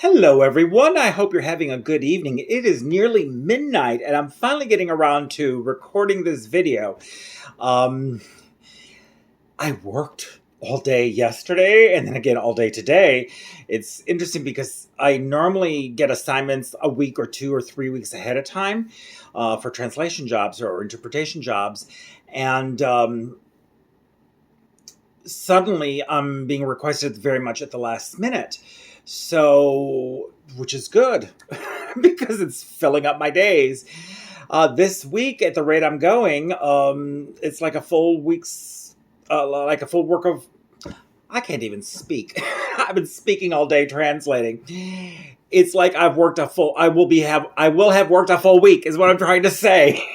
Hello, everyone. I hope you're having a good evening. It is nearly midnight, and I'm finally getting around to recording this video. Um, I worked all day yesterday and then again all day today. It's interesting because I normally get assignments a week or 2 or 3 weeks ahead of time for translation jobs or interpretation jobs. And suddenly I'm being requested very much at the last minute. So, which is good because it's filling up my days. This week, at the rate I'm going, it's like a full week's, like a full work of. I can't even speak. I've been speaking all day translating. It's like I've worked a full. I will have worked a full week. Is what I'm trying to say.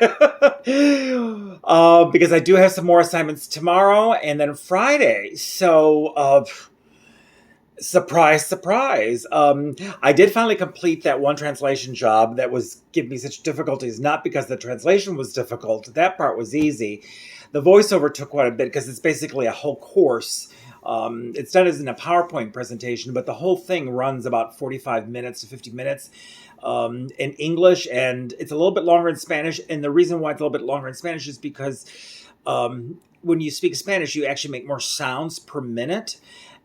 Because I do have some more assignments tomorrow and then Friday. So. Surprise, surprise. I did finally complete that one translation job that was giving me such difficulties, not because the translation was difficult. That part was easy. The voiceover took quite a bit because it's basically a whole course. It's done as in a PowerPoint presentation, but the whole thing runs about 45 minutes to 50 minutes in English, and it's a little bit longer in Spanish. And the reason why it's a little bit longer in Spanish is because when you speak Spanish, you actually make more sounds per minute.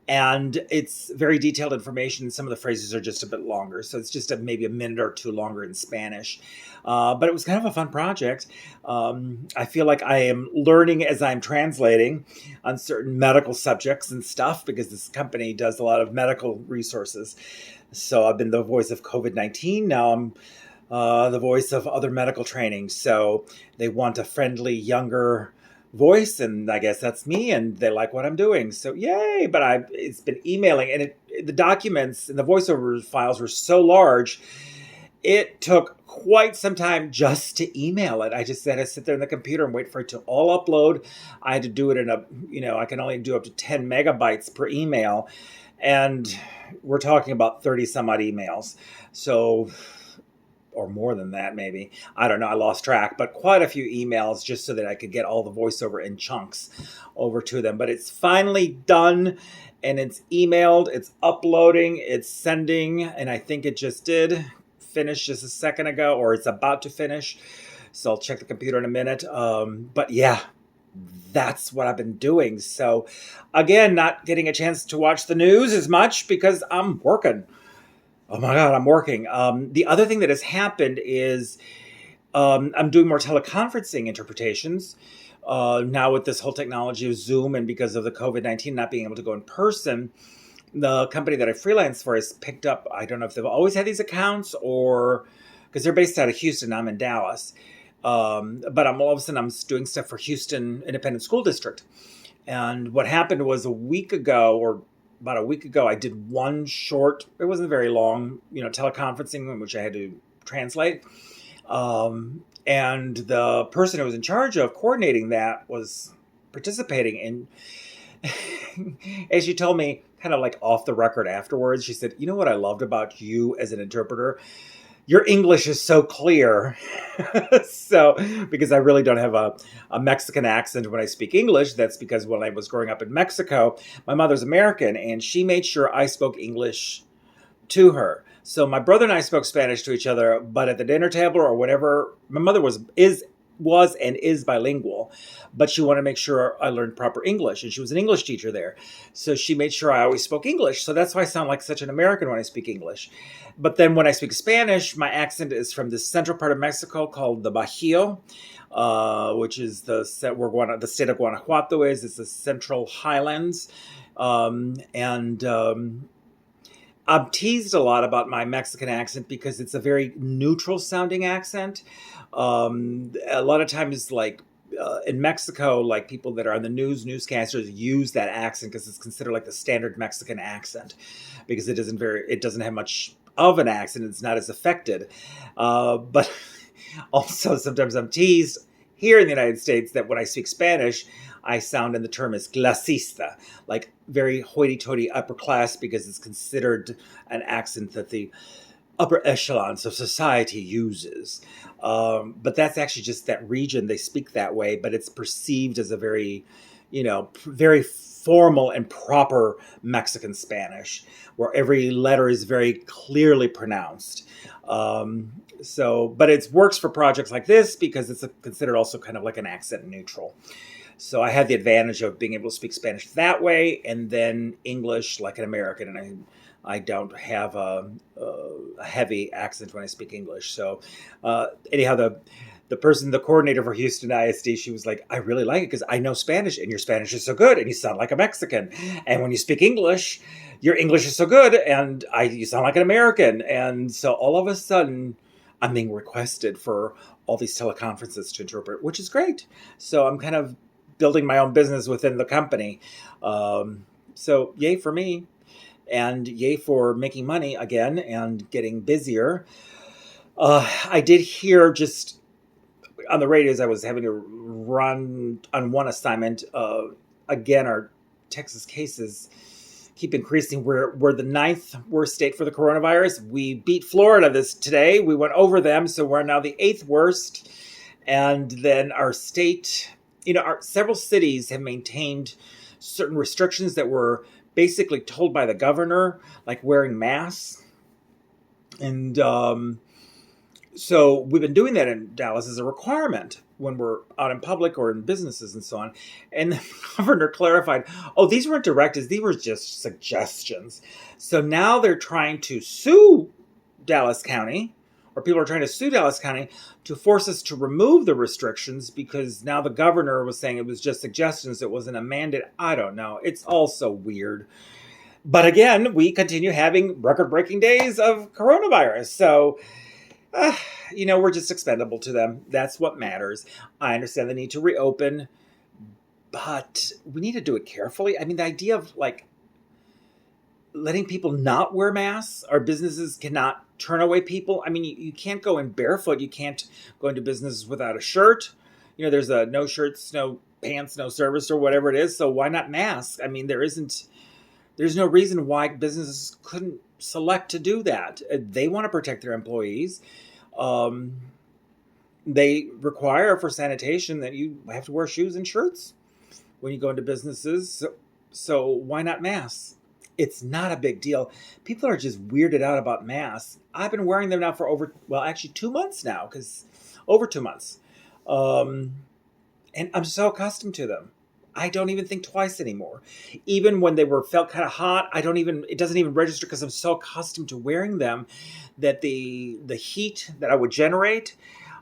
And it's very detailed information. Some of the phrases are just a bit longer. So it's just maybe a minute or two longer in Spanish. But it was kind of a fun project. I feel like I am learning as I'm translating on certain medical subjects and stuff because this company does a lot of medical resources. So I've been the voice of COVID-19. Now I'm the voice of other medical training. So they want a friendly, younger voice, and I guess that's me, and they like what I'm doing. So yay! But it's been emailing, and the documents and the voiceover files were so large, it took quite some time just to email it. I just had to sit there on the computer and wait for it to all upload. I had to do it in I can only do up to 10 megabytes per email, and we're talking about 30 some odd emails. So, or more than that, maybe. I don't know. I lost track, but quite a few emails just so that I could get all the voiceover in chunks over to them. But it's finally done, and it's emailed, it's uploading, it's sending, and I think it just did finish just a second ago, or it's about to finish. So I'll check the computer in a minute. But yeah, that's what I've been doing. So again, not getting a chance to watch the news as much because I'm working. Oh my God, I'm working. The other thing that has happened is I'm doing more teleconferencing interpretations now with this whole technology of Zoom, and because of the COVID-19 not being able to go in person, the company that I freelance for has picked up. I don't know if they've always had these accounts or because they're based out of Houston. I'm in Dallas, but all of a sudden I'm doing stuff for Houston Independent School District. And what happened was about a week ago, I did one short, it wasn't very long, teleconferencing in which I had to translate. And the person who was in charge of coordinating that was participating. And as she told me, kind of like off the record afterwards, she said, "You know what I loved about you as an interpreter? Your English is so clear." So, because I really don't have a Mexican accent when I speak English. That's because when I was growing up in Mexico, my mother's American, and she made sure I spoke English to her. So my brother and I spoke Spanish to each other, but at the dinner table or whatever, my mother was and is bilingual, but she wanted to make sure I learned proper English, and she was an English teacher there. So she made sure I always spoke English. So that's why I sound like such an American when I speak English. But then when I speak Spanish, my accent is from the central part of Mexico called the Bajío, which is the state of Guanajuato is. It's the Central Highlands. I'm teased a lot about my Mexican accent because it's a very neutral sounding accent. A lot of times, like in Mexico, like people that are on the newscasters use that accent because it's considered like the standard Mexican accent because it doesn't have much of an accent. It's not as affected. But also sometimes I'm teased here in the United States that when I speak Spanish, I sound in the term as clasista, like very hoity-toity upper class because it's considered an accent that the upper echelons of society uses. But that's actually just that region. They speak that way, but it's perceived as a very, very formal and proper Mexican Spanish, where every letter is very clearly pronounced. But it works for projects like this because it's considered also kind of like an accent neutral. So I had the advantage of being able to speak Spanish that way, and then English like an American, and I don't have a heavy accent when I speak English. So anyhow, the coordinator for Houston ISD, she was like, I really like it because I know Spanish, and your Spanish is so good, and you sound like a Mexican. And when you speak English, your English is so good, and you sound like an American. And so all of a sudden, I'm being requested for all these teleconferences to interpret, which is great. So I'm kind of building my own business within the company. So yay for me, and yay for making money again and getting busier. I did hear just on the radio as I was having to run on one assignment. Again, our Texas cases keep increasing. We're the 9th worst state for the coronavirus. We beat Florida today. We went over them, so we're now the 8th worst. And then our state, several cities have maintained certain restrictions that were basically told by the governor, like wearing masks. And so we've been doing that in Dallas as a requirement when we're out in public or in businesses and so on. And the governor clarified, these weren't directives, these were just suggestions. So now they're trying to sue Dallas County, or people are trying to sue Dallas County to force us to remove the restrictions because now the governor was saying it was just suggestions, it wasn't a mandate. I don't know. It's all so weird. But again, we continue having record-breaking days of coronavirus. So, we're just expendable to them. That's what matters. I understand the need to reopen, but we need to do it carefully. I mean, the idea of letting people not wear masks, our businesses cannot turn away people. I mean, you can't go in barefoot. You can't go into businesses without a shirt. There's a no shirts, no pants, no service, or whatever it is. So why not masks? I mean, there's no reason why businesses couldn't select to do that. They want to protect their employees. They require for sanitation that you have to wear shoes and shirts when you go into businesses. So why not masks? It's not a big deal. People are just weirded out about masks. I've been wearing them now for 2 months now, over 2 months. And I'm so accustomed to them. I don't even think twice anymore. Even when they felt kind of hot, it doesn't even register because I'm so accustomed to wearing them that the heat that I would generate,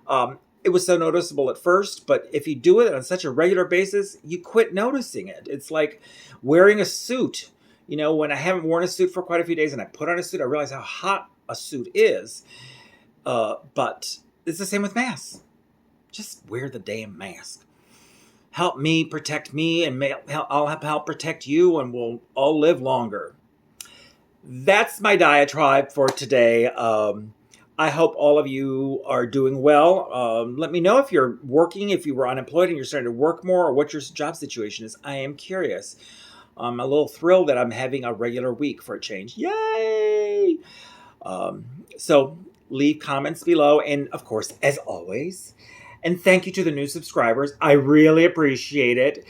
it was so noticeable at first, but if you do it on such a regular basis, you quit noticing it. It's like wearing a suit. When I haven't worn a suit for quite a few days and I put on a suit, I realize how hot a suit is. But it's the same with masks. Just wear the damn mask. Help me protect me, and I'll help protect you, and we'll all live longer. That's my diatribe for today. I hope all of you are doing well. Let me know if you're working, if you were unemployed and you're starting to work more, or what your job situation is. I am curious. I'm a little thrilled that I'm having a regular week for a change. Yay! So leave comments below. And of course, as always, and thank you to the new subscribers. I really appreciate it.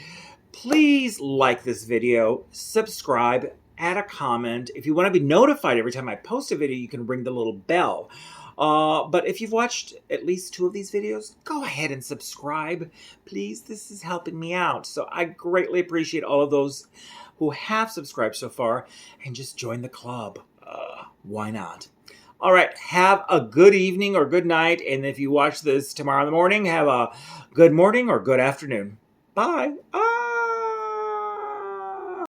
Please like this video, subscribe, add a comment. If you want to be notified every time I post a video, you can ring the little bell. But if you've watched at least 2 of these videos, go ahead and subscribe. Please, this is helping me out. So I greatly appreciate all of those who have subscribed so far, and just join the club. Why not? All right, have a good evening or good night. And if you watch this tomorrow in the morning, have a good morning or good afternoon. Bye.